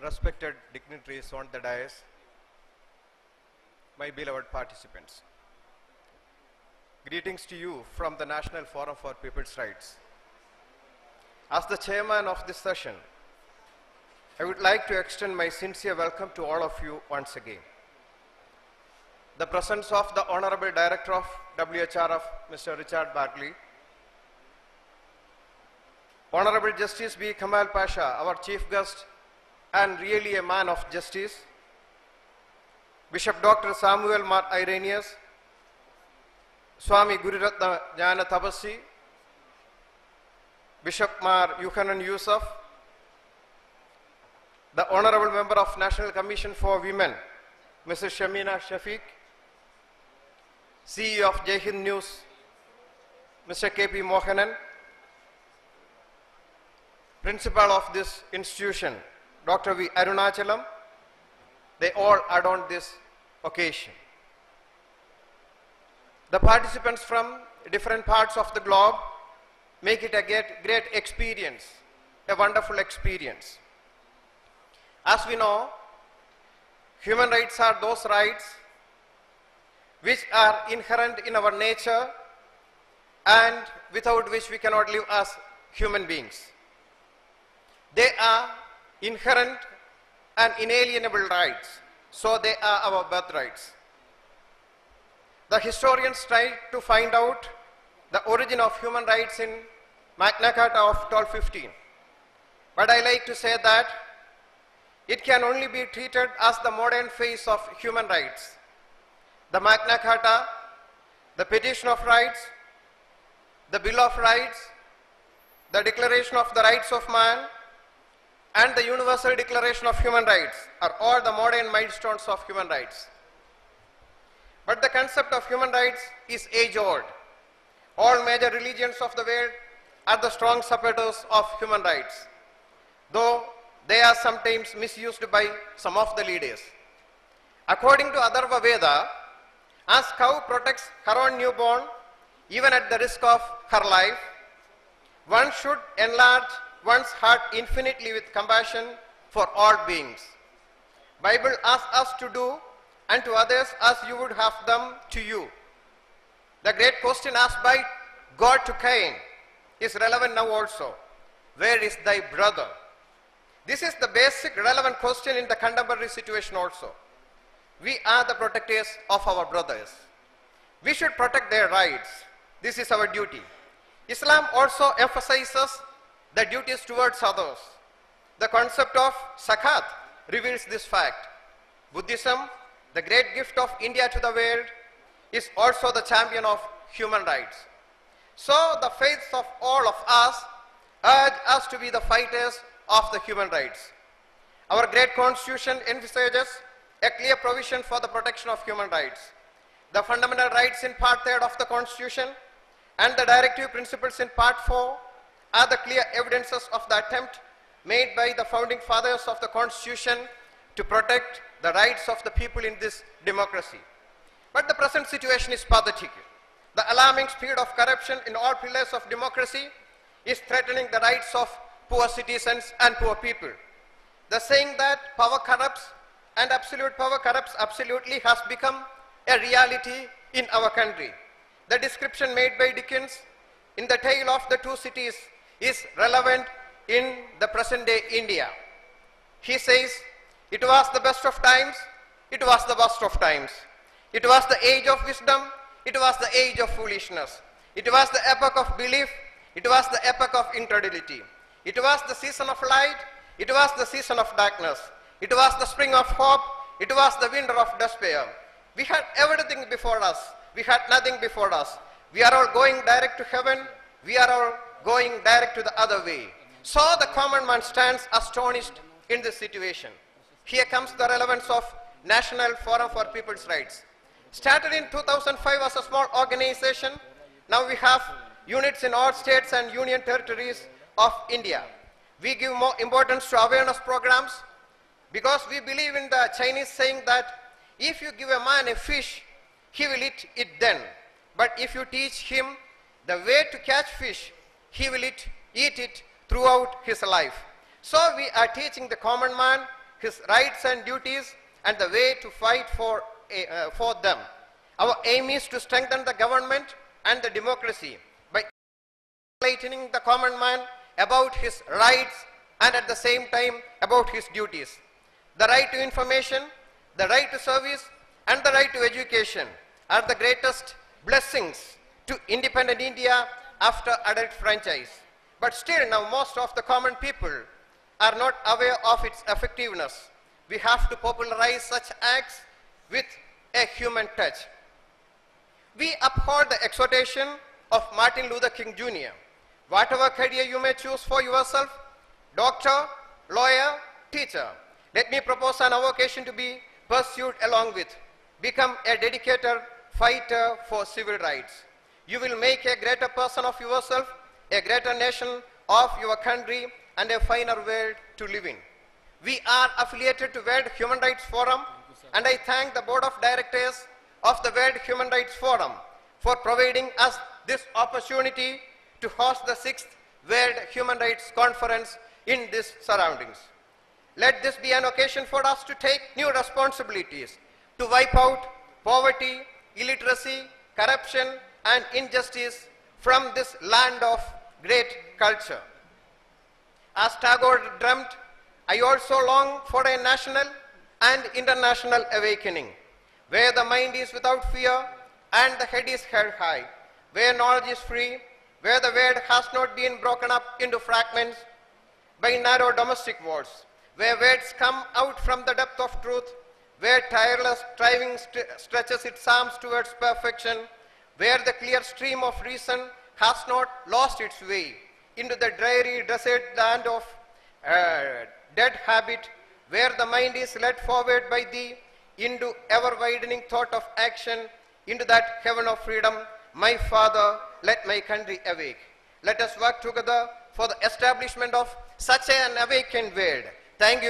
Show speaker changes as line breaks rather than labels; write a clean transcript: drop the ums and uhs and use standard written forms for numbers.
respected dignitaries on the dais, my beloved participants. Greetings to you from the National Forum for People's Rights. As the chairman of this session, I would like to extend my sincere welcome to all of you once again. The presence of the Honorable Director of WHRF, Mr. Richard Bartley, Honorable Justice B. Kamal Pasha, our Chief Guest and really a man of justice, Bishop Dr. Samuel Mar Irenaeus, Swami Gururatna Jnana Tabasi, Bishop Mar Yuhanan Yusuf, the Honorable Member of National Commission for Women, Mrs. Shamina Shafiq, CEO of Jai Hind News, Mr. K.P. Mohanan, Principal of this institution, Dr. V. Arunachalam, they all adorned this occasion. The participants from different parts of the globe make it a great experience, a wonderful experience. As we know, human rights are those rights which are inherent in our nature and without which we cannot live as human beings. They are inherent and inalienable rights, so they are our birthrights. The historians try to find out the origin of human rights in Magna Carta of 1215. But I like to say that it can only be treated as the modern phase of human rights. The Magna Carta, the Petition of Rights, the Bill of Rights, the Declaration of the Rights of Man, and the Universal Declaration of Human Rights are all the modern milestones of human rights. But the concept of human rights is age-old. All major religions of the world are the strong supporters of human rights, though they are sometimes misused by some of the leaders. According to Atharva Veda, as cow protects her own newborn, even at the risk of her life, one should enlarge one's heart infinitely with compassion for all beings. Bible asks us to do unto others as you would have them to you. The great question asked by God to Cain is relevant now also. Where is thy brother? This is the basic relevant question in the contemporary situation also. We are the protectors of our brothers. We should protect their rights. This is our duty. Islam also emphasizes the duties towards others. The concept of zakat reveals this fact. Buddhism, the great gift of India to the world, is also the champion of human rights. So the faiths of all of us urge us to be the fighters of the human rights. Our great constitution envisages a clear provision for the protection of human rights. The fundamental rights in part 3 of the constitution and the directive principles in part 4 are the clear evidences of the attempt made by the founding fathers of the constitution to protect the rights of the people in this democracy. But the present situation is pathetic. The alarming speed of corruption in all pillars of democracy is threatening the rights of poor citizens and poor people. The saying that power corrupts and absolute power corrupts absolutely has become a reality in our country. The description made by Dickens in The Tale of the Two Cities is relevant in the present day India. He says, it was the best of times, it was the worst of times. It was the age of wisdom, it was the age of foolishness. It was the epoch of belief, it was the epoch of incredulity. It was the season of light, it was the season of darkness. It was the spring of hope, it was the winter of despair. We had everything before us, we had nothing before us. We are all going direct to heaven, we are all going direct to the other way. So the common man stands astonished in this situation. Here comes the relevance of National Forum for People's Rights. Started in 2005 as a small organization, now we have units in all states and union territories of India. We give more importance to awareness programs because we believe in the Chinese saying that if you give a man a fish, he will eat it then. But if you teach him the way to catch fish, he will eat it throughout his life. So we are teaching the common man his rights and duties and the way to fight for them. Our aim is to strengthen the government and the democracy by enlightening the common man about his rights and at the same time about his duties. The right to information, the right to service, and the right to education are the greatest blessings to independent India after adult franchise. But still now most of the common people are not aware of its effectiveness. We have to popularize such acts with a human touch. We uphold the exhortation of Martin Luther King Jr. Whatever career you may choose for yourself, doctor, lawyer, teacher, let me propose an avocation to be pursued along with. Become a dedicated fighter for civil rights. You will make a greater person of yourself, a greater nation of your country, and a finer world to live in. We are affiliated to World Human Rights Forum, and I thank the Board of Directors of the World Human Rights Forum for providing us this opportunity to host the 6th World Human Rights Conference in these surroundings. Let this be an occasion for us to take new responsibilities to wipe out poverty, illiteracy, corruption, and injustice from this land of great culture. As Tagore dreamt, I also long for a national and international awakening, where the mind is without fear and the head is held high, where knowledge is free, where the world has not been broken up into fragments by narrow domestic wars, where words come out from the depth of truth, where tireless striving stretches its arms towards perfection, where the clear stream of reason has not lost its way into the dreary desert land of dead habit, where the mind is led forward by thee into ever-widening thought of action, into that heaven of freedom. My Father, let my country awake. Let us work together for the establishment of such an awakened world. Thank you.